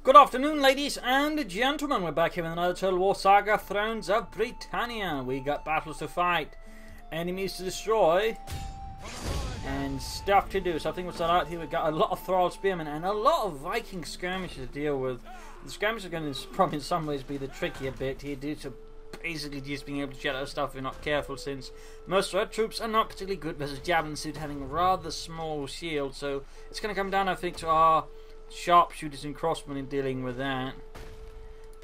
Good afternoon, ladies and gentlemen. We're back here with another Total War Saga, Thrones of Britannia. We got battles to fight, enemies to destroy, and stuff to do. So I think we'll start out here. We've got a lot of Thrall Spearmen and a lot of Viking skirmishes to deal with. The skirmishes are going to probably in some ways be the trickier bit here due to basically just being able to jet out stuff if you're not careful, since most red troops are not particularly good versus javelin suit having rather small shields. So it's going to come down, I think, to our sharpshooters and crossmen in dealing with that.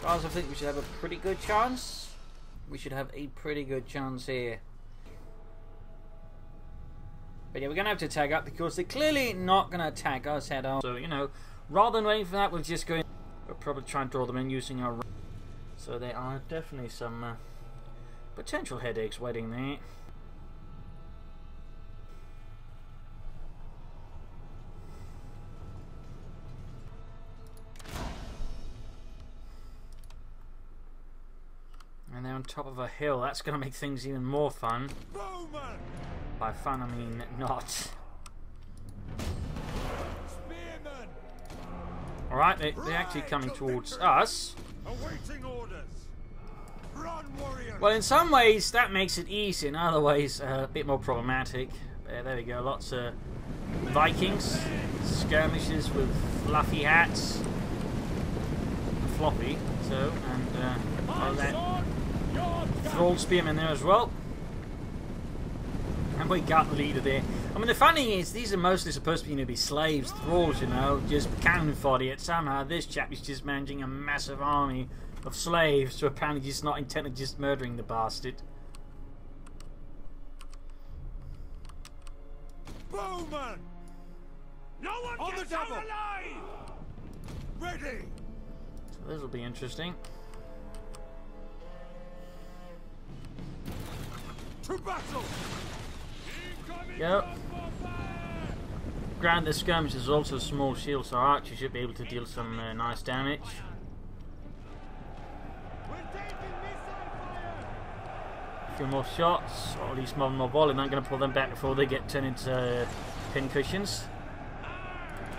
Guys, I think we should have a pretty good chance. We should have a pretty good chance here. But yeah, we're going to have to tag up because they're clearly not going to attack us head on. So, you know, rather than waiting for that, we'll just go in. We'll probably try and draw them in using our... So there are definitely some potential headaches waiting there. And they're on top of a hill. That's going to make things even more fun. Roman! By fun, I mean not. Alright, they're actually coming towards us. Awaiting orders. Run, warriors. Well, in some ways, that makes it easy. In other ways, a bit more problematic. There we go. Lots of Vikings. Skirmishes with fluffy hats. Floppy. So, and all that. Thrall Spearmen there as well. And we got the leader there. I mean, the funny thing is, these are mostly supposed to be slaves, thralls, you know, just cannon fodder. Yet somehow this chap is just managing a massive army of slaves, so apparently just not intent on just murdering the bastard. Bowman! No one on gets out alive! Ready! So this will be interesting. To battle! Yep. Granted, the skirmish is also a small shield, so our archers should be able to deal some nice damage. A few more shots, or at least more volley. I'm going to pull them back before they get turned into pincushions.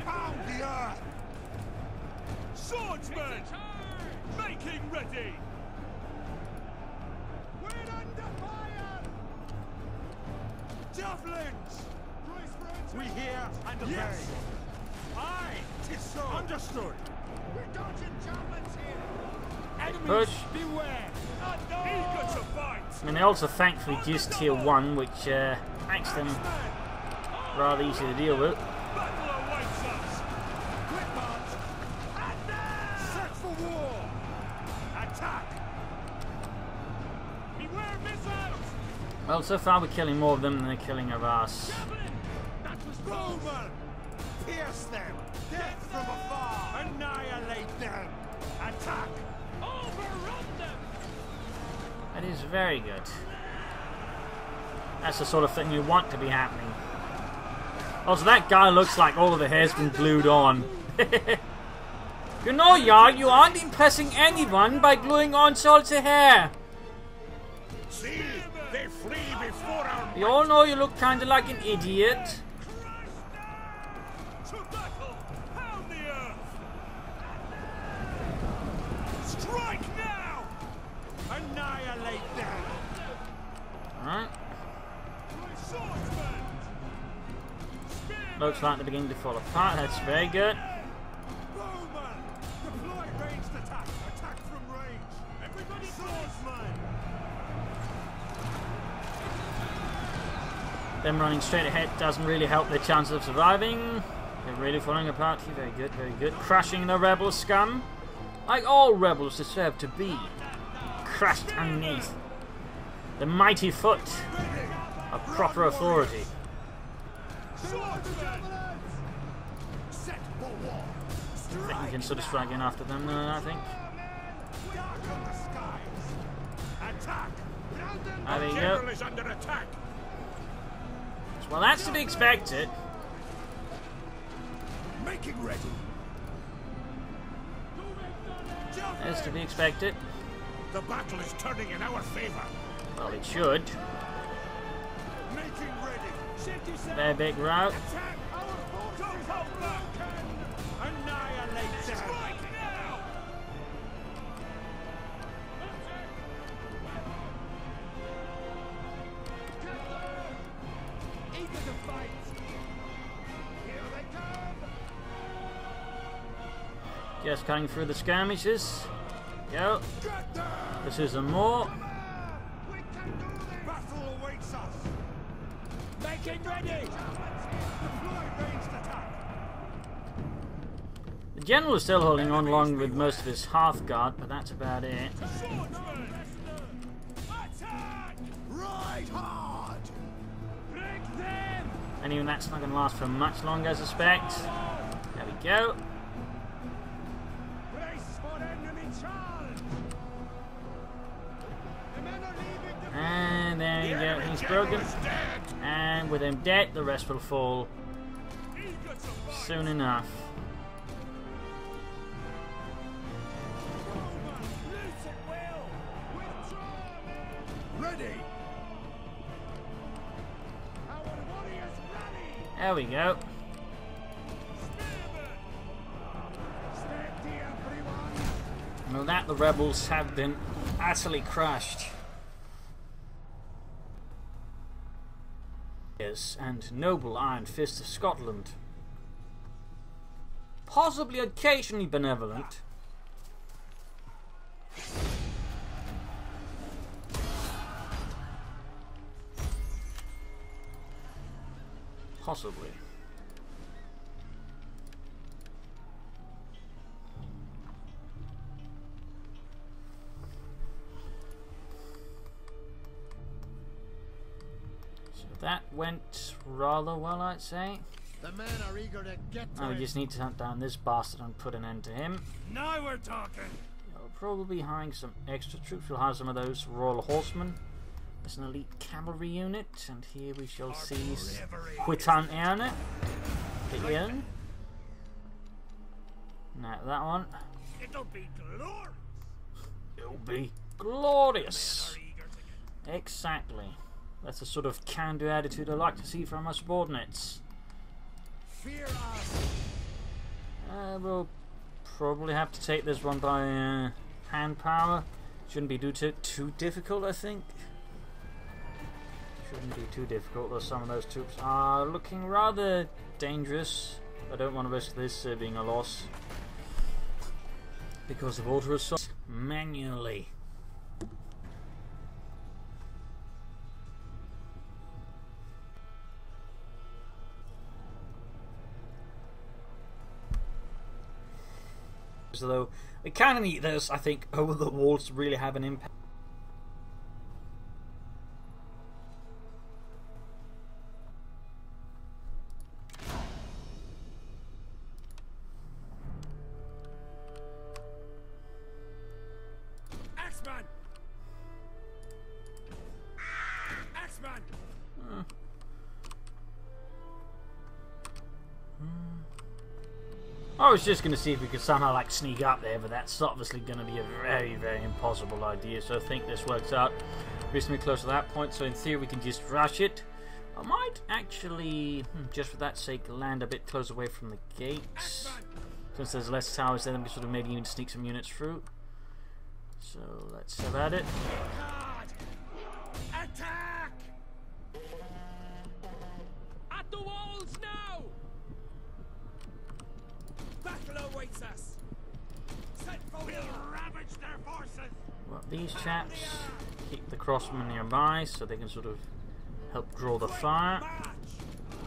Pound the earth! Swordsmen! Making ready! We're under fire! Javelins! We hear and obey. Yes. Aye, 'tis so. Understood. We're dodging javelins here. Enemies, push. Beware. Eager to fight. I mean, they also thankfully just tier 1, which makes them rather easy to deal with. Battle awaits us. Quick march. Set for war. Attack. Beware missiles. Well, so far we're killing more of them than they're killing of us. Roman! Pierce them! Death from afar! Annihilate them! Attack! Overrun them! That is very good. That's the sort of thing you want to be happening. Also, that guy looks like all of the hair's been glued on. You know, Yar, you aren't impressing anyone by gluing on salty hair. See, they flee before our... You all know you look kind of like an idiot. Annihilate them! Alright. Looks like they're beginning to fall apart. That's very good. Bowman! Deploy ranged attack! Attack from range! Everybody swordsman! Them running straight ahead doesn't really help their chances of surviving. They're really falling apart here. Very good, very good. Crushing the rebel scum. Like all rebels deserve to be. Crushed underneath the mighty foot of proper authority. I think we can sort of strike in after them, I think. There we go. Well, that's to be expected. Making ready. That's to be expected. The battle is turning in our favor. Well, it should. Making ready. Very big route. Attack our forces. Annihilate them. Just cutting through the skirmishes. Go. This is some more. Battle awaits us. Making ready. The general is still holding on along with most of his half guard, but that's about it. Ride hard. Break them. And even that's not going to last for much longer, I suspect. There we go. Brace for enemy charge. The men are leaving the And there you go, he's broken. And with him dead, the rest will fall soon enough. ready. There we go. Well, that the rebels have been utterly crushed. Yes, and noble Iron Fist of Scotland. Possibly occasionally benevolent. Possibly. So that went rather well, I'd say. The men are eager to get to Now we just need to hunt down this bastard and put an end to him. Now we're talking. We'll probably be hiring some extra troops. We'll hire some of those Royal Horsemen. There's an elite cavalry unit, and here we shall see Britannia. Get in. Now that one. It'll be glorious. It'll be glorious. Exactly. That's the sort of can-do attitude I like to see from my subordinates. Fear us. We'll probably have to take this one by hand power. Shouldn't be too difficult, I think. Shouldn't be too difficult, though some of those troops are looking rather dangerous. I don't want to risk this being a loss because of auto assault manually. So though we kind of need this, I think, over the walls to really have an impact. Axeman! Axeman! I was just going to see if we could somehow like sneak up there, but that's obviously going to be a very, very impossible idea. So I think this works out reasonably close to that point. So in theory we can just rush it. I might actually, just for that sake, land a bit closer away from the gates. Since there's less towers there, then we can sort of maybe even sneak some units through. So let's have at it. Attack! At the walls now! Battle awaits us! Set for we'll ravage their forces! Well, these chaps keep the crossmen nearby so they can sort of help draw the fire.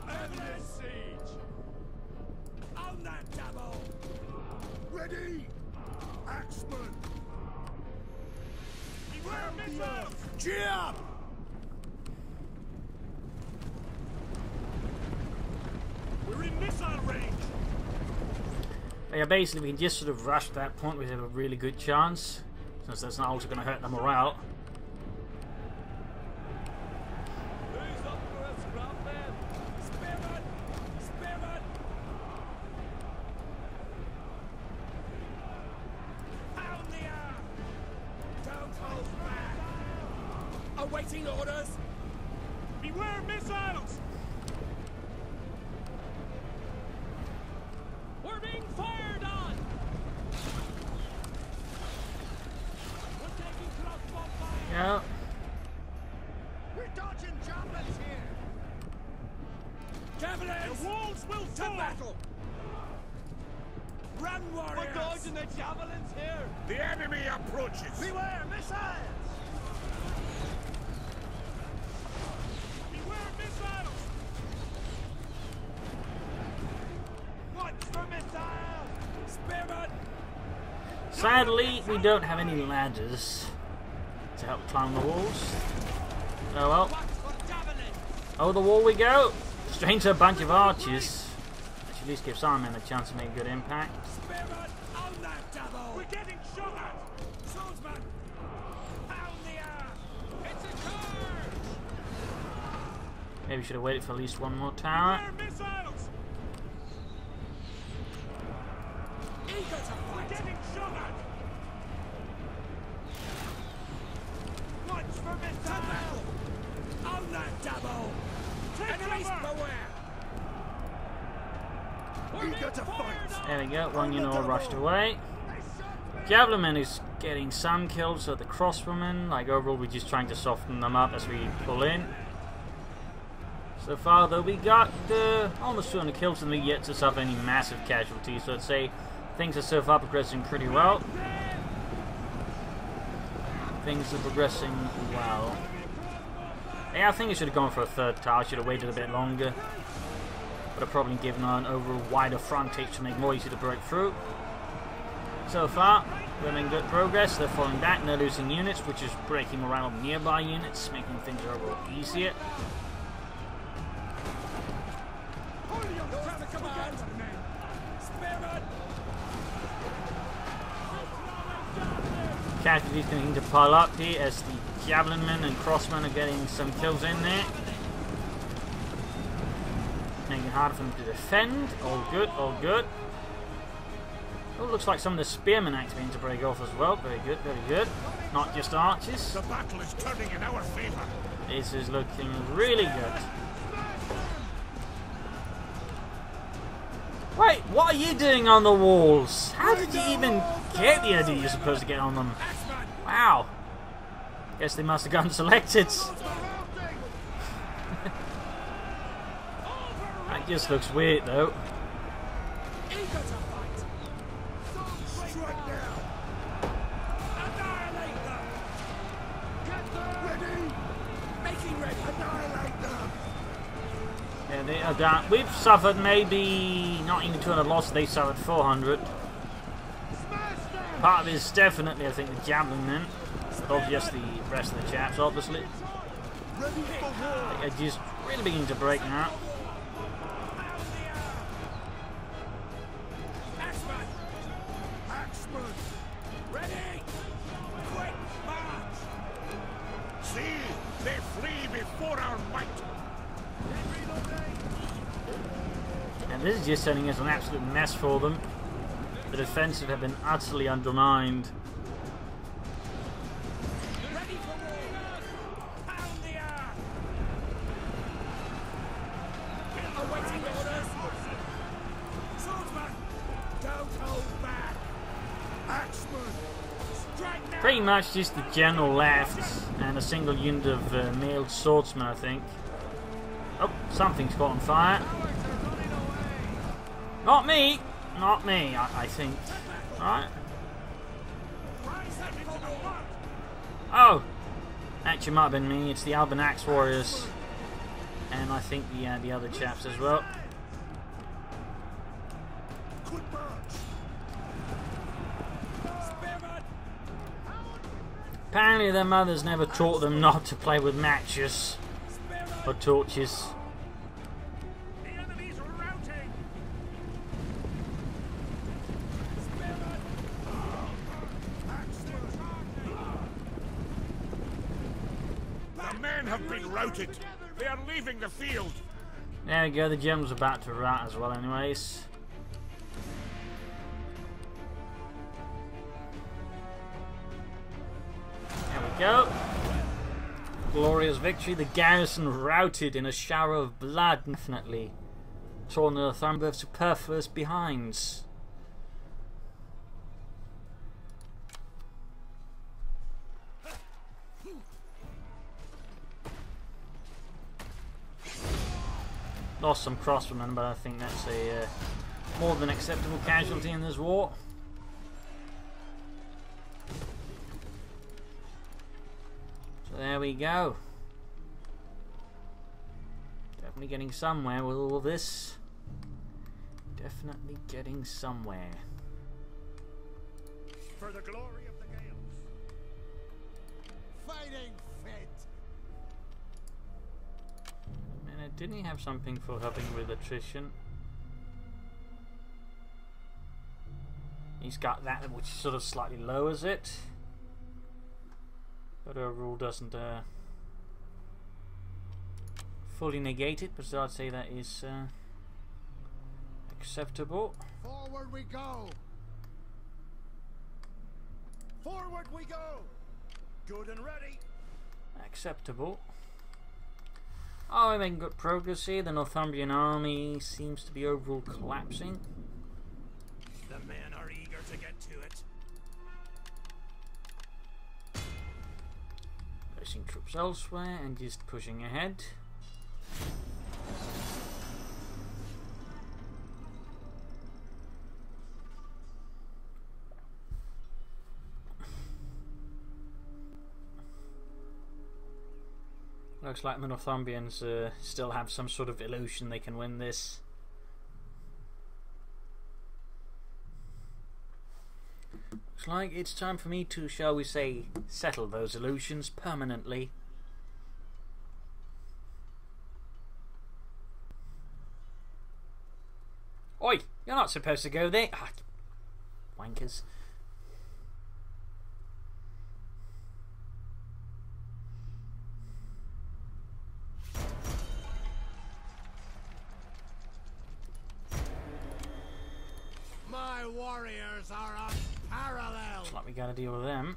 Evident siege! On that double! Ready! Axeman! Beware missiles! Cheer up! We're in missile range! But yeah, basically we can just sort of rush to that point. We have a really good chance, since that's not also going to hurt the morale. Who's up for a scrap, man? Spearman! Spearman! Pound the air! Don't hold back! Awaiting orders! Beware missiles! We're being fired on! We're taking crossbow fire! Yeah. We're dodging javelins here! Javelins! The walls will fall! To battle! Run, warriors! dodging the javelins here. The enemy approaches. Beware missiles. Beware missiles. Watch for missiles. Spearman. Sadly, we don't have any ladders to help climb the walls. Oh well. Over the wall we go. Straight to a bunch of archers. Which at least gives our men a chance to make good impact. We're getting shot at. Swordsman. Pound the air. It's a charge. Maybe we should have waited for at least one more tower. Missiles. Eager to fight. We're getting shot at. Watch for missiles. On that double. Enemies beware. Eager to fight. There we go, one unit all rushed away. Javelin is getting some kills, so the crossbowmen, like overall we're just trying to soften them up as we pull in. So far though we got almost 200 kills and we yet to suffer any massive casualties, so I'd say things are so far progressing pretty well. Things are progressing well. Yeah, I think I should have gone for a third tower, I should have waited a bit longer. Would have probably given her an overall wider frontage to make it more easy to break through. So far, we're making good progress. They're falling back, they're losing units, which is breaking morale of nearby units, making things overall easier. Casualties continuing to pile up here as the javelin men and crossmen are getting some kills in there. Making it harder for them to defend. All good, all good. Oh, looks like some of the spearmen activating to break off as well. Very good, very good. Not just archers. The battle is turning in our favor. This is looking really good. Wait, what are you doing on the walls? How did you even get the idea you're supposed to get on them? Wow. Guess they must have gotten selected. That just looks weird though. Yeah, they are down. We've suffered maybe not even 200 losses, they suffered 400. Part of it is definitely, I think, the javelin men, but also just the rest of the chaps, obviously. They're just really beginning to break now. Ready! Quick march! See, they flee before our might. And this is just turning into an absolute mess for them. The defensive have been utterly undermined. Ready for war! Pound the air! Awaiting orders! Swordsman! Don't hold back! Axeman! Strike now! Pretty much just the general left and a single unit of mailed swordsmen, I think. Oh, something's caught on fire. Not me! Not me, I think. Alright. Oh! Actually, might have been me. It's the Alban Axe Warriors. And I think the other chaps as well. Apparently their mothers never taught them not to play with matches or torches. Have been routed. They are leaving the field. There we go, the gem's about to rat as well anyways. There we go. Glorious victory. The garrison routed in a shower of blood, infinitely. Torn to the thumb of superfluous behinds. Lost some crossbowmen, but I think that's a more than acceptable casualty in this war. There we go. Definitely getting somewhere with all this. Definitely getting somewhere. For the glory of the Gales. Fighting fit. And didn't he have something for helping with attrition? He's got that, which sort of slightly lowers it, but overall doesn't fully negate it. But I'd say that is acceptable. Forward we go. Forward we go. Good and ready. Acceptable. Oh, we're making good progress here. The Northumbrian army seems to be overall collapsing. The men are eager to get to it. Placing troops elsewhere and just pushing ahead. Looks like the Northumbrians still have some sort of illusion they can win this. Looks like it's time for me to, shall we say, settle those illusions permanently. Oi! You're not supposed to go there! Ah, wankers. My warriors are unparalleled. Looks like we gotta deal with them.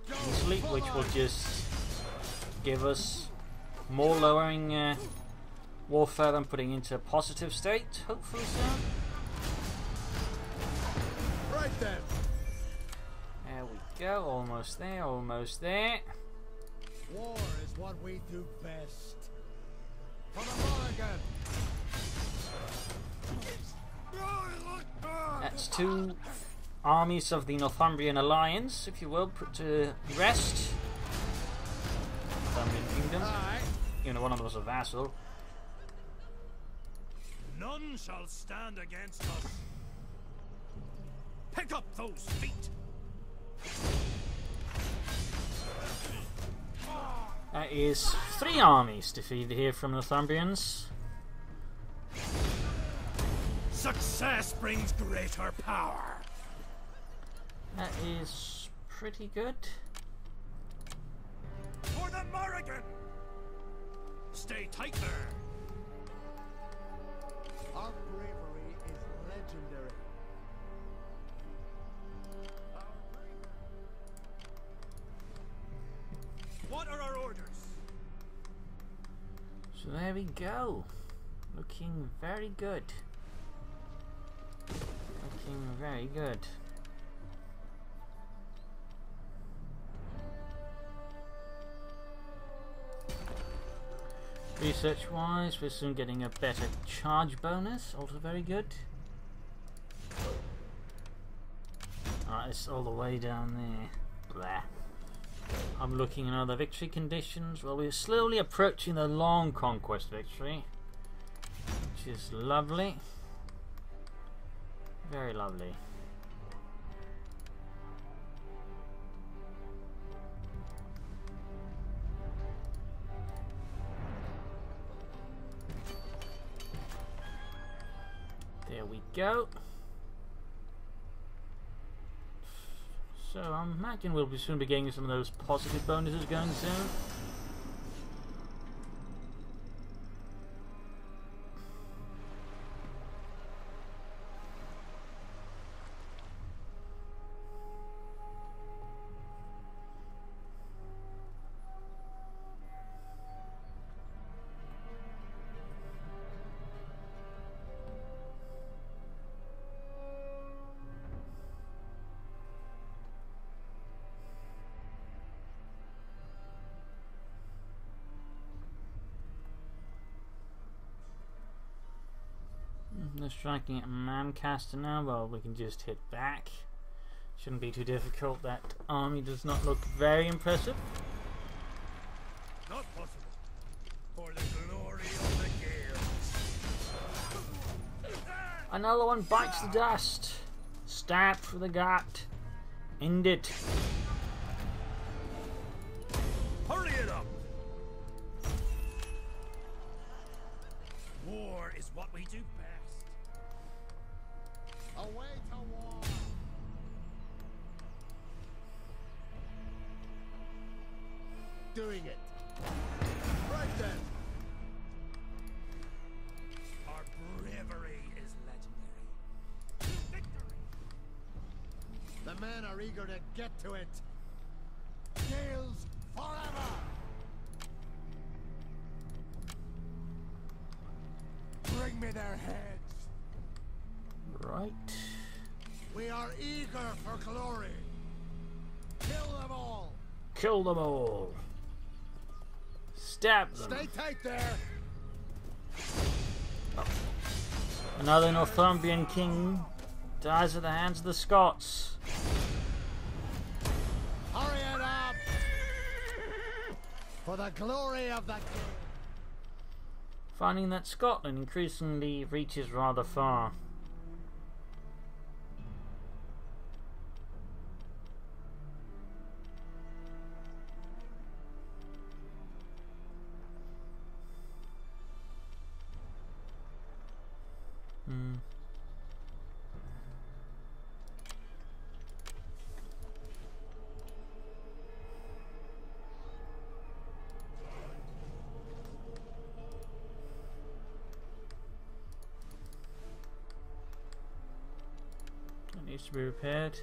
Go Easily, which will forward. just give us more lowering warfare than putting into a positive state, hopefully soon. Right then. There we go, almost there, almost there. War is what we do best. For the Mulligan. That's two armies of the Northumbrian Alliance, if you will, put to rest. Northumbrian Kingdom. Aye. Even though one of them was a vassal. None shall stand against us. Pick up those feet. That is 3 armies defeated here from Northumbrians. Success brings greater power. That is pretty good. For the Morrigan. Stay tight there. Our bravery is legendary. What are our orders? So there we go. Looking very good. Looking very good. Research wise, we're soon getting a better charge bonus, also very good. Alright, it's all the way down there. Blah. I'm looking at other victory conditions. Well, we're slowly approaching the long conquest victory, which is lovely. Very lovely. There we go. So I imagine we'll soon be getting some of those positive bonuses going soon. They're striking at Mancaster now. Well, we can just hit back. Shouldn't be too difficult. That army does not look very impressive. Not possible. For the glory of the Gales. Another one bites the dust. Stab through the gut. End it. Hurry it up. War is what we do best. Away to war. Doing it. Right then. Our bravery is legendary. Victory. The men are eager to get to it. Gales forever. Bring me their heads. Right. We are eager for glory. Kill them all. Kill them all. Stab them. Stay tight there. Another Northumbrian king dies at the hands of the Scots. Hurry it up. For the glory of the king. Finding that Scotland increasingly reaches rather far. Needs to be repaired.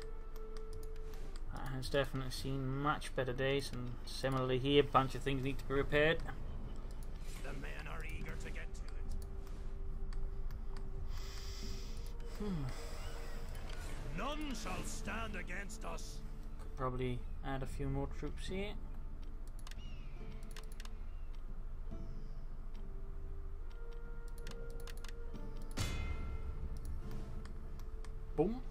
That has definitely seen much better days, and similarly here, a bunch of things need to be repaired. The men are eager to get to it. None shall stand against us. Could probably add a few more troops here. Boom.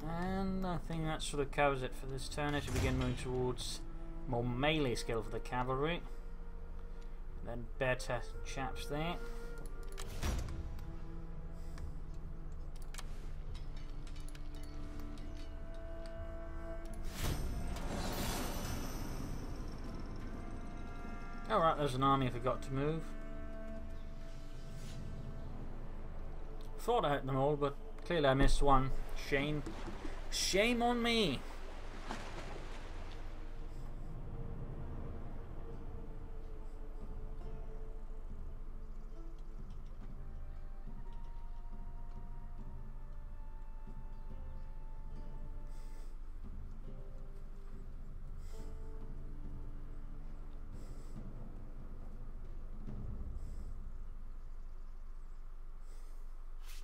And I think that sort of covers it for this turn. I should begin moving towards more melee skill for the cavalry. Then better chaps there. Alright, there's an army I forgot to move. Thought I hit them all, but clearly I missed one. Shame. Shame on me.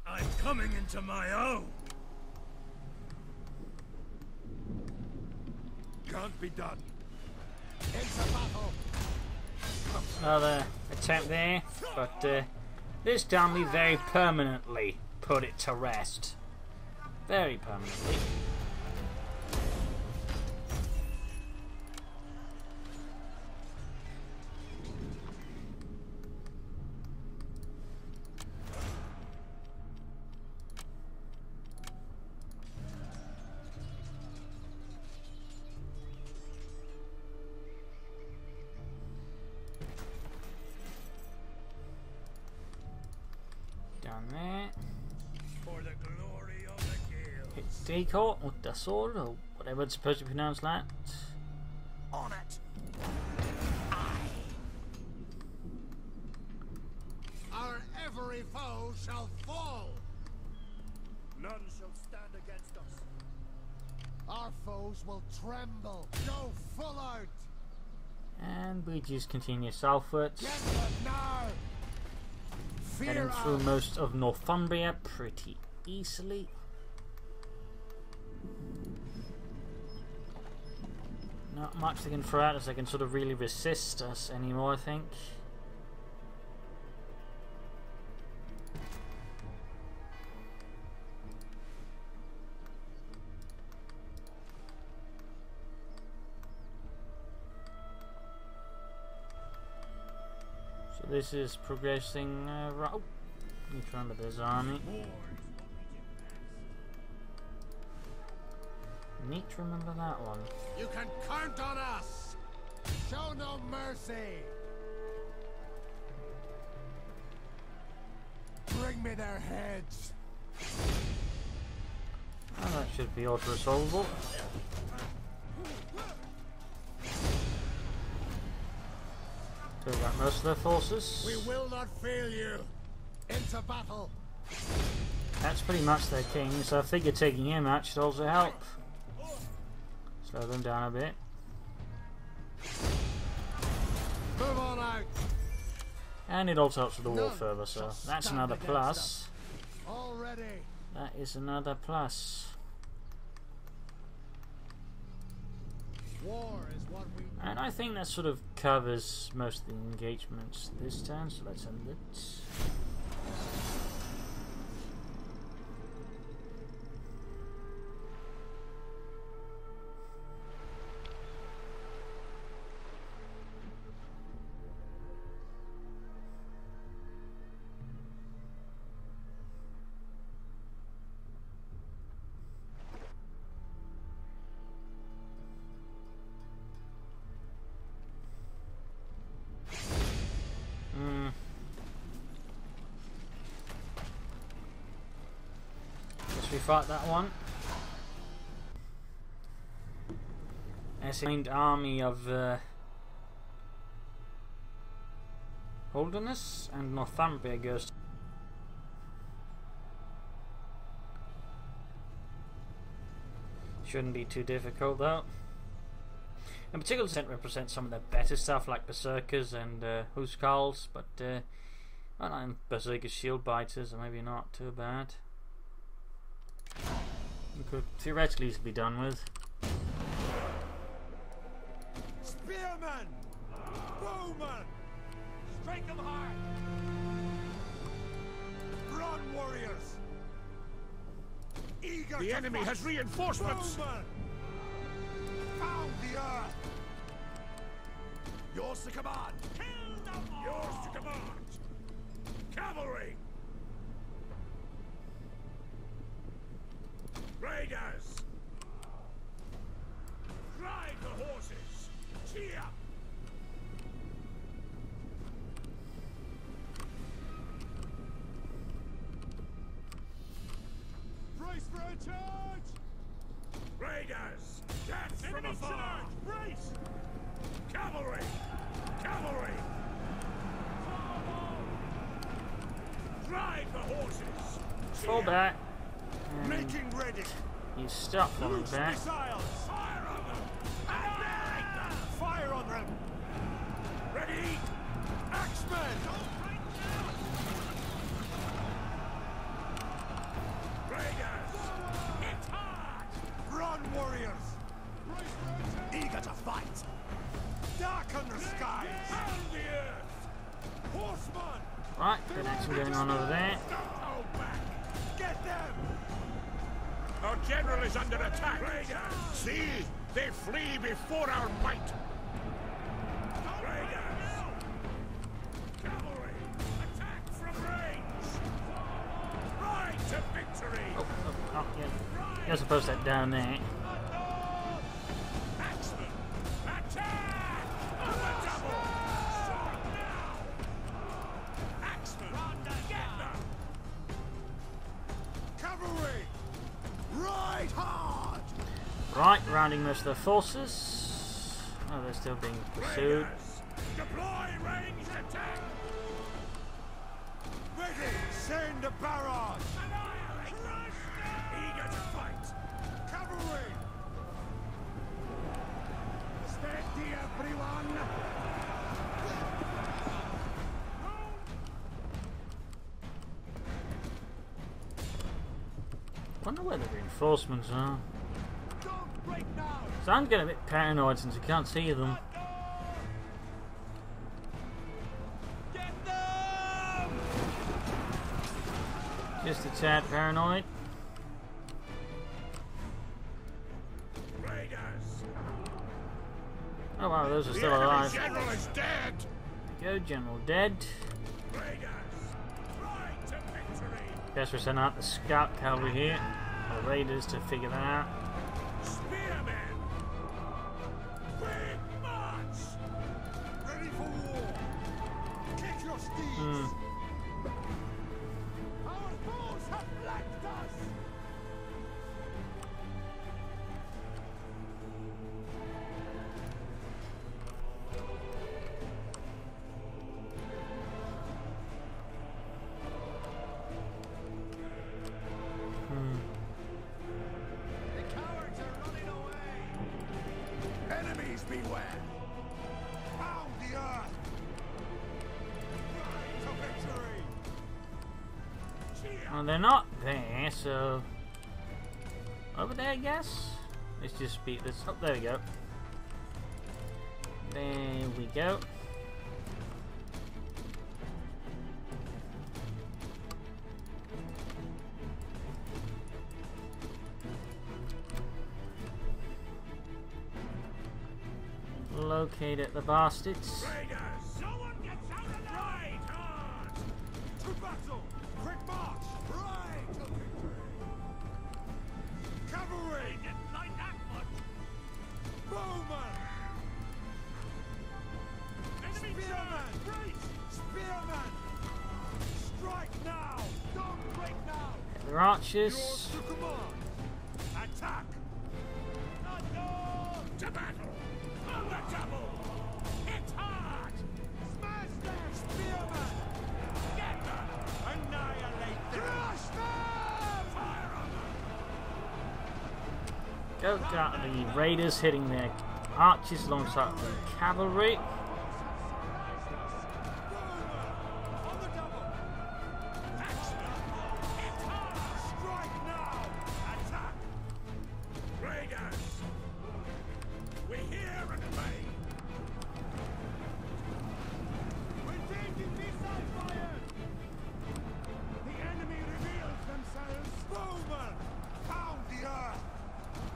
I'm coming into my own. Can't be done. Into battle. Another attempt there, but this time we very permanently put it to rest. Very permanently. Down there. For the glory of the Gales. Hit Decor with the sword, or whatever it's supposed to pronounce that. On it. Our every foe shall fall. None shall stand against us. Our foes will tremble. Go full out. And we just continue southwards. Get them now. Heading through most of Northumbria pretty easily. Not much they can throw at us, they can sort of really resist us anymore, I think. this is progressing. Right. Oh, you remember this army. Need to remember that one. You can count on us. Show no mercy. Bring me their heads. Oh, that should be auto-resolvable. So we've got most of their forces. We will not fail you. Into battle. That's pretty much their king, so I figure taking him out should also help. Slow them down a bit. Move on out. And it also helps with the wall further, so that's another plus. Already. That is another plus. War is what we. And I think that sort of covers most of the engagements this turn, so let's end it. We fight that one. Assigned army of Holderness and Northumbria goes. Shouldn't be too difficult though. In particular, it represents some of the better stuff like Berserkers and Huskarls, but I don't know, Berserkers Shield Biters are maybe not too bad. We could theoretically be done with. Spearmen! Bowmen! Strike them hard! Run, warriors! Eager the enemy fight. has reinforcements! Bowmen! Found the earth! Yours to command! Kill them all! Yours to command! Cavalry! Raiders! Drive the horses! Cheer! Brace for a charge! Raiders! Death from afar! Brace! Cavalry! Cavalry! Drive the horses! Fall back. Making ready! You stop falling back. Missiles! Fire on them! Annihilate them! Fire on them! Ready! Axemen! Raiders! Hit hard! Run, warriors! Eager to fight! Darken the skies! Pound the earth! Horsemen! Right, good action going on over there. Don't hold back! Get them! Our general is under attack! Raiders! See! They flee before our might! Raiders! Cavalry! Attack from range! Ride to victory! Oh, yeah. You're supposed to head down there. Axemen! Attack! On the double! Sword now! Axemen! Get them! Cavalry! Ride hard! Right, rounding most of their forces. Oh, they're still being pursued. Raiders! Deploy ranged attack! Ready! Send a barrage! Annihilate them! Eager to fight! Cavalry! Steady, everyone! Wonder where the reinforcements are. Don't break now! So I'm getting a bit paranoid since you can't see them. Get them! Just a tad paranoid. Raiders! Oh wow, those are The still enemy alive. general is dead! go, General dead. Guess we're sending out the scout cavalry here, or raiders, to figure that out. Spearmen! Quick march! Ready for war! Kick your steeds! Our foes have flanked us! The cowards are running away! Enemies beware! Pound the earth! Ride to victory! Well, they're not there, so over there, I guess. Let's just speed this up. There we go. There we go. Located the bastards. Raiders! Someone gets out of the right! Hard! To battle! Quick march! Right to victory! Cavalry! Didn't like that much! Bowman! Spearman! Brace! Spearman! Strike now! Don't break now! They're archers. Yours to command! Attack! To battle! On the double! Hit hard! Smash them! Spearman! Get them! Annihilate them! Crush them! Fire on them! Go got the raiders hitting their archers alongside the cavalry. On the double! Action! Hit hard! Strike now! Attack! Raiders! We hear and obey! We're taking missile fire! The enemy reveals themselves! Bowman! Pound the earth!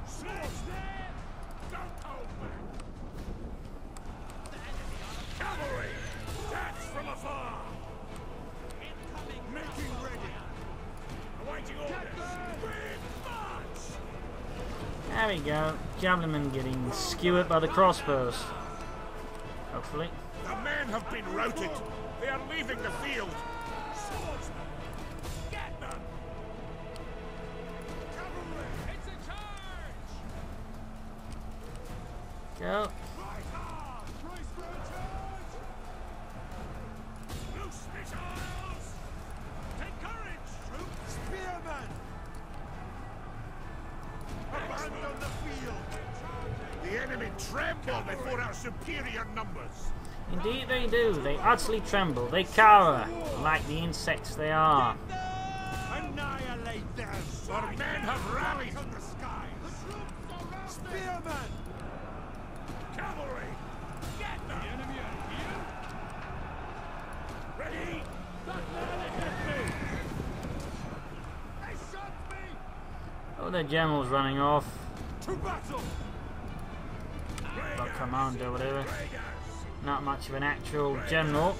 Swords there! Don't hold back! The enemy are... Cavalry! That's from afar! Incoming! Making ready! Awaiting orders! Quick march! There we go. Javelin getting skewered by the crossbows. Hopefully. The men have been routed. They are leaving the field. Swordsmen! Get them! Cavalry! It's a charge! Go. Right hard! Brace for a charge! Loose missiles! Take courage, troops! Spearmen! Abandon the field! The enemy tremble before our superior numbers! Indeed they do. They utterly tremble. They cower like the insects they are. Annihilate them! Our men have rallied from the skies! The troops are Spearmen! Cavalry! Get them! The enemy are here! Ready? They shot me! Oh, the general's running off. To battle! Or commander, whatever. Not much of an actual general.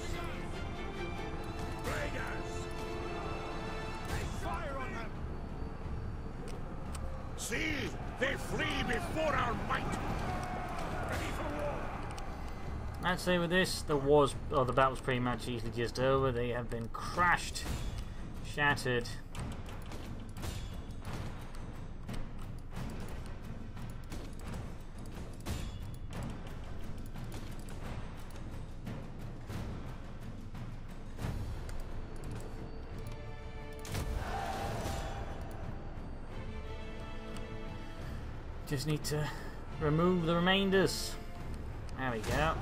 Fire on them! See, they flee before our might. Ready for war. I'd say with this, the battle's pretty much easily just over. They have been crashed, shattered. Just need to remove the remainders. There we go.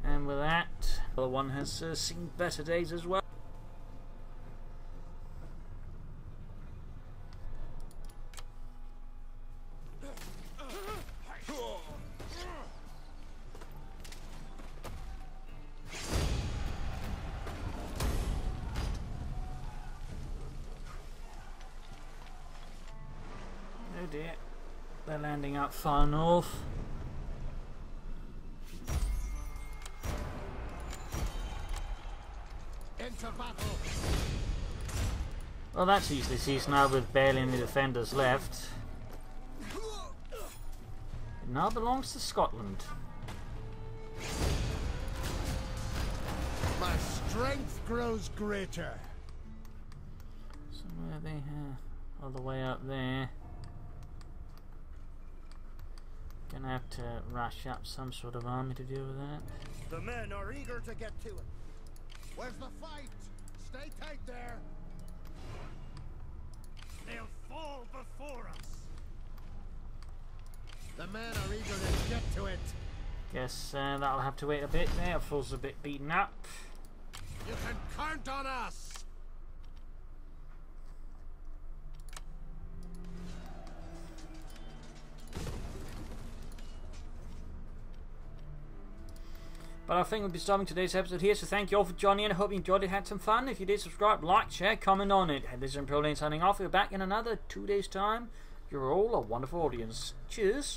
And with that, the other one has seen better days as well. Oh dear, they're landing up far north. to battle. Well, that's easily ceased now with barely any defenders left. It now belongs to Scotland. My strength grows greater. So where are they here? All the way up there. Gonna have to rush up some sort of army to deal with that. The men are eager to get to it. Where's the fight? Stay tight there. They'll fall before us. The men are eager to get to it. Guess that'll have to wait a bit there. Fool's a bit beaten up. You can count on us. But I think we'll be stopping today's episode here, so thank you all for joining in. I hope you enjoyed it, had some fun. If you did, subscribe, like, share, comment on it. This is Propagandacaster signing off. We're back in another 2 days' time. You're all a wonderful audience. Cheers.